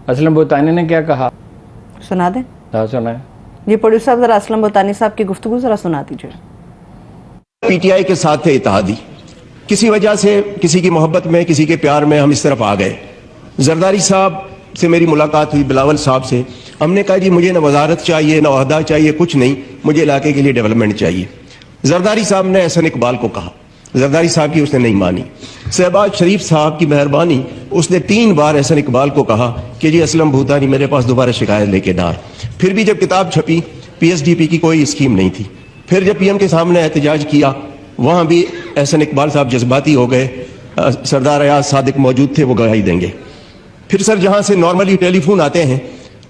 اسلم بوتانی نے کیا کہا سنا دیں؟ ہاں سنا ہے. یہ پروڈیوسر صاحب ذرا اسلم بوتانی صاحب کی گفتگو ذرا سنا دیجیے. پی ٹی آئی کے ساتھ تھے اتحادی، کسی وجہ سے کسی کی محبت میں کسی کے پیار میں ہم اس طرف آ گئے. زرداری صاحب سے میری ملاقات ہوئی، بلاول صاحب سے. ہم نے کہا جی مجھے نہ وزارت چاہیے نہ عہدہ چاہیے، کچھ نہیں، مجھے علاقے کے لیے ڈیولپمنٹ چاہیے. زرداری صاحب نے احسن اقبال کو کہا، زرداری صاحب کی اس نے نہیں مانی. شہباز شریف صاحب کی مہربانی، اس نے 3 بار احسن اقبال کو کہا کہ جی اسلم بھوتانی میرے پاس دوبارہ شکایت لے کے نہ آئے. پھر بھی جب کتاب چھپی پی ایس ڈی پی کی کوئی اسکیم نہیں تھی. پھر جب پی ایم کے سامنے احتجاج کیا وہاں بھی احسن اقبال صاحب جذباتی ہو گئے. سردار ایاز صادق موجود تھے، وہ گواہی دیں گے. پھر سر جہاں سے نارملی ٹیلی فون آتے ہیں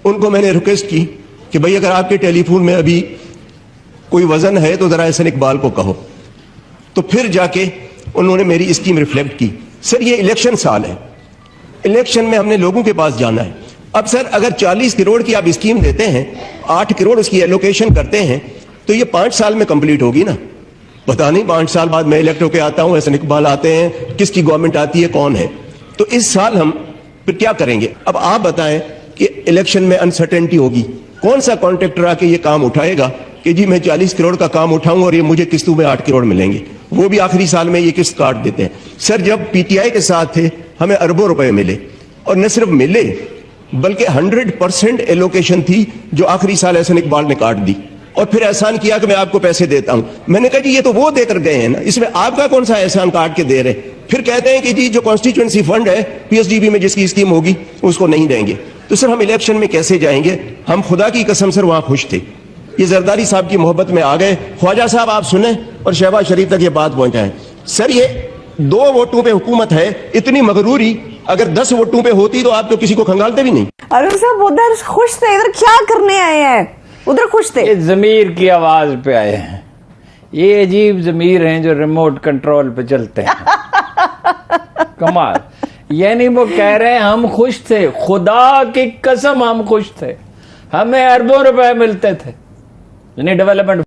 ان کو میں نے ریکویسٹ کی کہ بھئی اگر آپ کے ٹیلی فون میں ابھی کوئی وزن ہے تو ذرا احسن اقبال کو کہو. تو پھر جا کے انہوں نے میری اسکیم ریفلیکٹ کی. سر یہ الیکشن سال ہے، الیکشن میں ہم نے لوگوں کے پاس جانا ہے. اب سر اگر 40 کروڑ کی آپ اسکیم دیتے ہیں، 8 کروڑ اس کی ایلوکیشن کرتے ہیں تو یہ 5 سال میں کمپلیٹ ہوگی نا. پتا نہیں 5 سال بعد میں الیکٹ ہو کے آتا ہوں، احسن اقبال آتے ہیں، کس کی گورنمنٹ آتی ہے، کون ہے. تو اس سال ہم پھر کیا کریں گے؟ اب آپ بتائیں کہ الیکشن میں انسرٹینٹی ہوگی، کون سا کانٹریکٹر آ کے یہ کام اٹھائے گا کہ جی میں 40 کروڑ کا کام اٹھاؤں اور یہ مجھے قسطوں میں 8 کروڑ ملیں گے، وہ بھی آخری سال میں یہ قسط کاٹ دیتے ہیں. سر جب پی ٹی آئی کے ساتھ تھے ہمیں اربوں روپے ملے، اور نہ صرف ملے بلکہ 100% ایلوکیشن تھی جو آخری سال احسن اقبال نے کاٹ دی. اور پھر احسان کیا کہ میں آپ کو پیسے دیتا ہوں. میں نے کہا جی یہ تو وہ دے کر گئے ہیں نا، اس میں آپ کا کون سا احسان کاٹ کے دے رہے. پھر کہتے ہیں کہ جی جو کانسٹیچوئنسی فنڈ ہے پی ایس ڈی بی میں جس کی اسکیم ہوگی اس کو نہیں دیں گے. تو سر ہم الیکشن میں کیسے جائیں گے؟ ہم خدا کی قسم سر وہاں خوش تھے. یہ زرداری صاحب کی محبت میں آ گئے. خواجہ صاحب آپ سنیں اور شہباز شریف تک یہ بات پہنچائیں. سر یہ 2 ووٹوں پہ حکومت ہے، اتنی مغروری اگر 10 ووٹوں پہ ہوتی تو آپ تو کسی کو کھنگالتے بھی نہیں. ارون صاحب ادھر خوش تھے، ادھر کیا کرنے آئے ہیں؟ ادھر خوش تھے. یہ ضمیر کی آواز پہ آئے ہیں. یہ عجیب ضمیر ہیں جو ریموٹ کنٹرول پہ چلتے ہیں. کمال. یعنی وہ کہہ رہے ہیں ہم خوش تھے، خدا کی قسم ہم خوش تھے، ہمیں اربوں روپے ملتے تھے. یعنی ڈیولپمنٹ